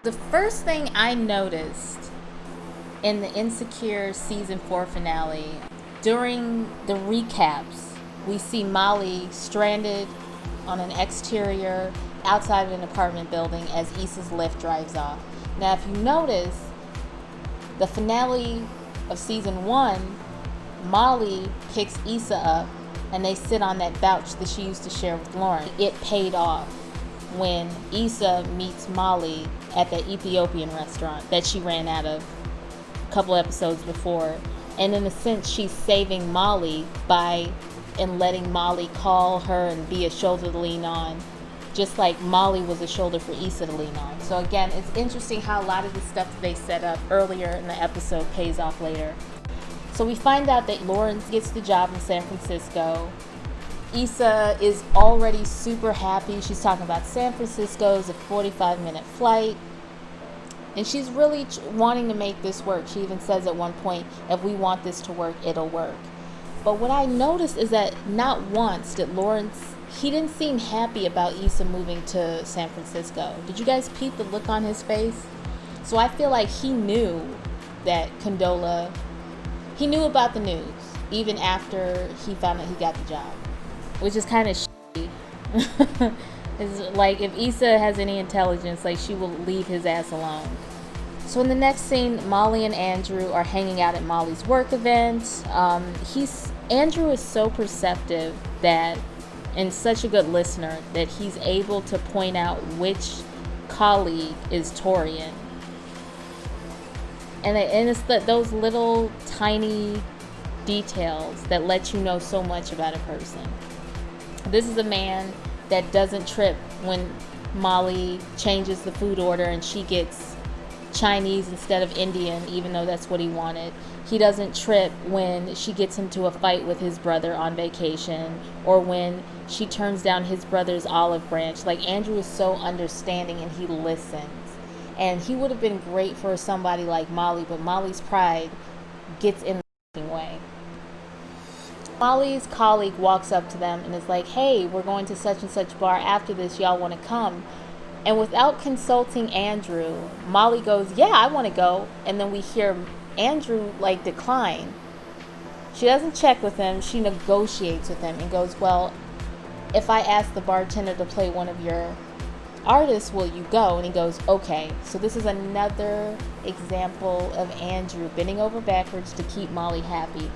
The first thing I noticed in the Insecure season 4 finale, during the recaps, we see Molly stranded on an exterior outside of an apartment building as Issa's Lyft drives off. Now, if you notice, the finale of season 1, Molly picks Issa up and they sit on that couch that she used to share with Lauren. It paid off when Issa meets Molly at that Ethiopian restaurant that she ran out of a couple episodes before. And in a sense, she's saving Molly by letting Molly call her and be a shoulder to lean on, just like Molly was a shoulder for Issa to lean on. So again, it's interesting how a lot of the stuff that they set up earlier in the episode pays off later. So we find out that Lawrence gets the job in San Francisco. Issa is already super happy. She's talking about San Francisco is a 45-minute flight. And she's really wanting to make this work. She even says at one point, if we want this to work, it'll work. But what I noticed is that not once did Lawrence, he didn't seem happy about Issa moving to San Francisco. Did you guys peep the look on his face? So I feel like he knew that Condola, he knew about the news, even after he found out he got the job. Which is kind of shitty. It's like, if Issa has any intelligence, like, she will leave his ass alone. So in the next scene, Molly and Andrew are hanging out at Molly's work event. Andrew is so perceptive that, and such a good listener, that he's able to point out which colleague is Torian. And it's those little tiny details that let you know so much about a person. This is a man that doesn't trip when Molly changes the food order and she gets Chinese instead of Indian, even though that's what he wanted. He doesn't trip when she gets into a fight with his brother on vacation, or when she turns down his brother's olive branch. Like, Andrew is so understanding and he listens. And he would have been great for somebody like Molly, but Molly's pride gets in the way. Molly's colleague walks up to them and is like, hey, we're going to such and such bar after this, y'all want to come? And without consulting Andrew, Molly goes, yeah, I want to go. And then we hear Andrew decline. She doesn't check with him, she negotiates with him and goes, well, if I ask the bartender to play one of your artists, will you go? And he goes, okay. So this is another example of Andrew bending over backwards to keep Molly happy.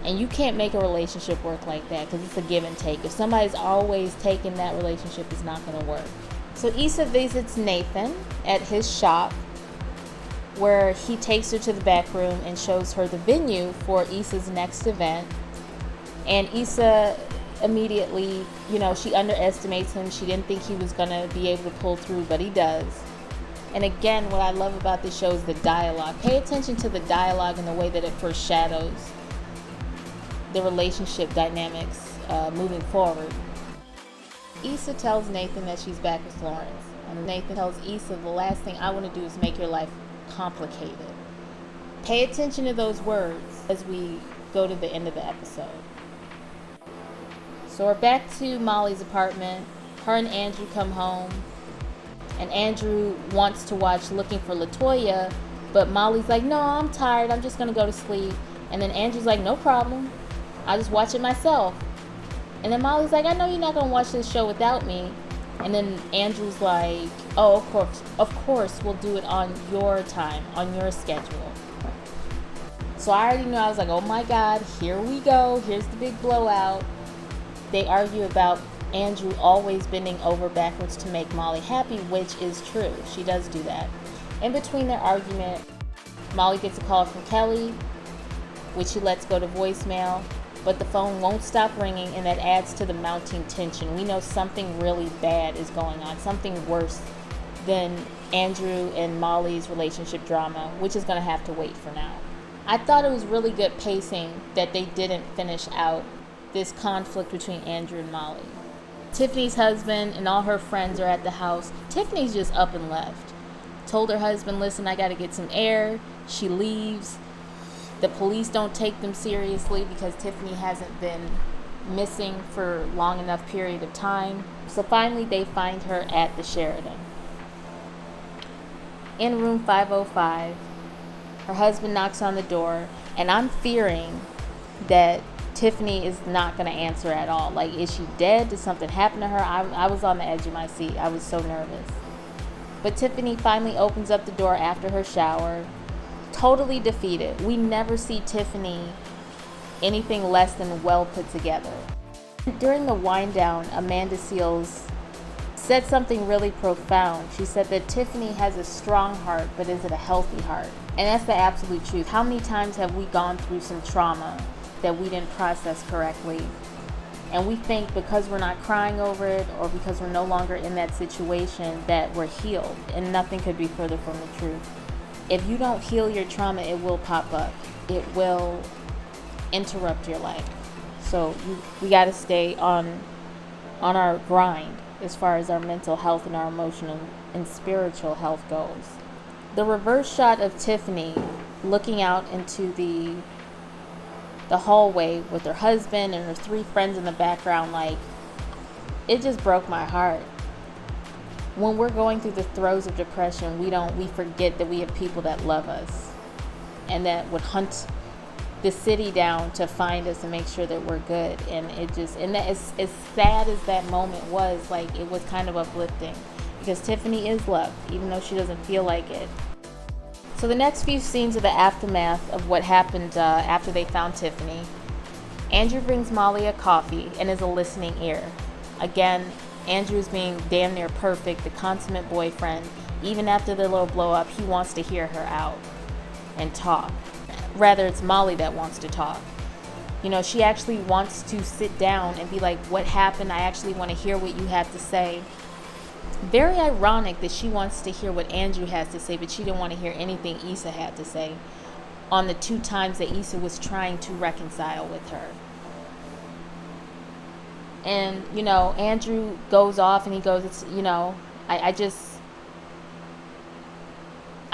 And you can't make a relationship work like that, because it's a give and take. If somebody's always taking, that relationship is not going to work. So Issa visits Nathan at his shop, where he takes her to the back room and shows her the venue for Issa's next event. And Issa immediately, she underestimates him. She didn't think he was going to be able to pull through, but he does. And again, what I love about this show is the dialogue. Pay attention to the dialogue and the way that it foreshadows the relationship dynamics moving forward. Issa tells Nathan that she's back with Florence. And Nathan tells Issa, the last thing I want to do is make your life complicated. Pay attention to those words as we go to the end of the episode. So we're back to Molly's apartment. Her and Andrew come home. And Andrew wants to watch Looking for LaToya, but Molly's like, no, I'm tired. I'm just going to go to sleep. And then Andrew's like, no problem. I'll just watch it myself. And then Molly's like, I know you're not going to watch this show without me. And then Andrew's like, oh, of course, we'll do it on your time, on your schedule. So I already knew. I was like, oh my God, here we go. Here's the big blowout. They argue about Andrew always bending over backwards to make Molly happy, which is true. She does do that. In between their argument, Molly gets a call from Kelly, which she lets go to voicemail. But the phone won't stop ringing, and that adds to the mounting tension. We know something really bad is going on, something worse than Andrew and Molly's relationship drama, which is going to have to wait for now. I thought it was really good pacing that they didn't finish out this conflict between Andrew and Molly. Tiffany's husband and all her friends are at the house. Tiffany's just up and left. Told her husband, listen, I got to get some air. She leaves. The police don't take them seriously because Tiffany hasn't been missing for long enough period of time. So finally they find her at the Sheraton. in room 505. Her husband knocks on the door, and I'm fearing that Tiffany is not going to answer at all. Like, is she dead? Did something happen to her? I was on the edge of my seat. I was so nervous. But Tiffany finally opens up the door after her shower, totally defeated. We never see Tiffany anything less than well put together. During the wind down, Amanda Seales said something really profound. She said that Tiffany has a strong heart, but is it a healthy heart? And that's the absolute truth. How many times have we gone through some trauma that we didn't process correctly? And we think because we're not crying over it or because we're no longer in that situation that we're healed. And nothing could be further from the truth. If you don't heal your trauma, it will pop up. It will interrupt your life. So we got to stay on our grind as far as our mental health and our emotional and spiritual health goes. The reverse shot of Tiffany looking out into the hallway with her husband and her 3 friends in the background, like, it just broke my heart. When we're going through the throes of depression, we forget that we have people that love us and that would hunt the city down to find us and make sure that we're good. And that as sad as that moment was, like, it was kind of uplifting because Tiffany is loved, even though she doesn't feel like it. So the next few scenes are the aftermath of what happened after they found Tiffany. Andrew brings Molly a coffee and is a listening ear. Again, Andrew is being damn near perfect, the consummate boyfriend. Even after the little blow up, he wants to hear her out and talk. Rather, it's Molly that wants to talk. You know, she actually wants to sit down and be like, what happened? I actually want to hear what you have to say. Very ironic that she wants to hear what Andrew has to say, but she didn't want to hear anything Issa had to say on the 2 times that Issa was trying to reconcile with her. And, you know, Andrew goes off and he goes, it's, you know, I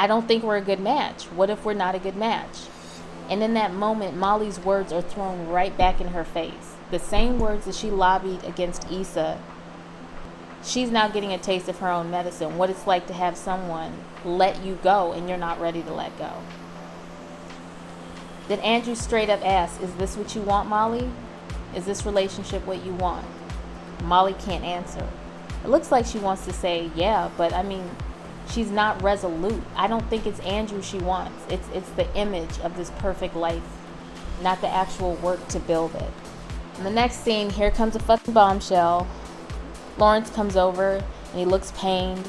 don't think we're a good match. What if we're not a good match? And in that moment, Molly's words are thrown right back in her face. The same words that she lobbied against Issa. She's now getting a taste of her own medicine. What it's like to have someone let you go and you're not ready to let go. Then Andrew straight up asks, is this what you want, Molly? Is this relationship what you want? Molly can't answer. It looks like she wants to say, yeah, but I mean, she's not resolute. I don't think it's Andrew she wants. It's the image of this perfect life, not the actual work to build it. In the next scene, here comes a fucking bombshell. Lawrence comes over and he looks pained.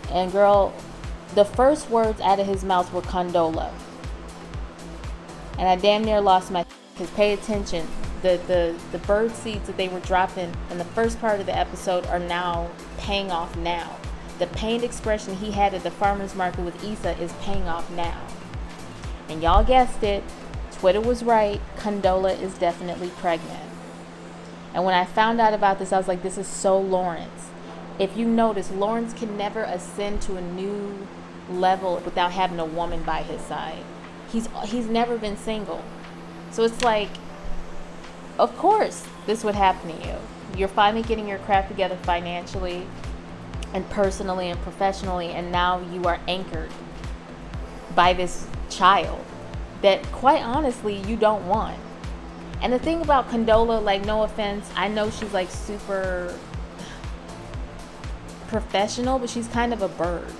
And girl, the first words out of his mouth were Condola. And I damn near lost my because pay attention. The bird seeds that they were dropping in the first part of the episode are now paying off now. The pained expression he had at the farmer's market with Issa is paying off now. And y'all guessed it, Twitter was right, Condola is definitely pregnant. And when I found out about this, I was like, this is so Lawrence. If you notice, Lawrence can never ascend to a new level without having a woman by his side. He's never been single. So it's like, of course this would happen to you. You're finally getting your crap together financially and personally and professionally, and now you are anchored by this child that, quite honestly, you don't want. And the thing about Condola, like, no offense, I know she's like super professional, but she's kind of a bird.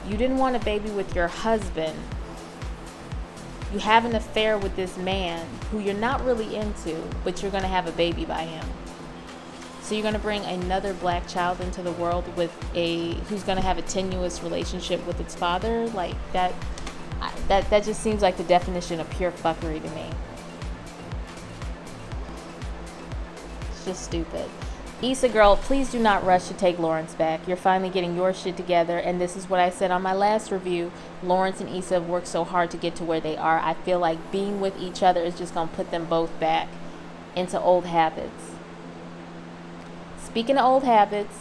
You didn't want a baby with your husband. You have an affair with this man who you're not really into, but you're going to have a baby by him. So you're going to bring another black child into the world with who's going to have a tenuous relationship with its father? Like, that just seems like the definition of pure fuckery to me. It's just stupid. Issa, girl, please do not rush to take Lawrence back. You're finally getting your shit together, and this is what I said on my last review. Lawrence and Issa have worked so hard to get to where they are. I feel like being with each other is just going to put them both back into old habits. Speaking of old habits,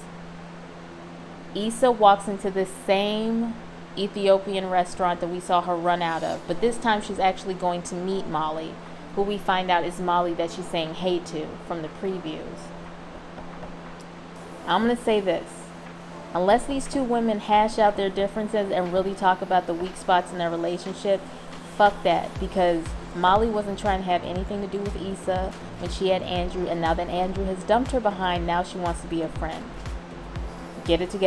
Issa walks into the same Ethiopian restaurant that we saw her run out of, but this time she's actually going to meet Molly, who we find out is Molly that she's saying hey to from the previews. I'm going to say this. Unless these two women hash out their differences and really talk about the weak spots in their relationship, fuck that. Because Molly wasn't trying to have anything to do with Issa when she had Andrew, and now that Andrew has dumped her behind, now she wants to be a friend. Get it together.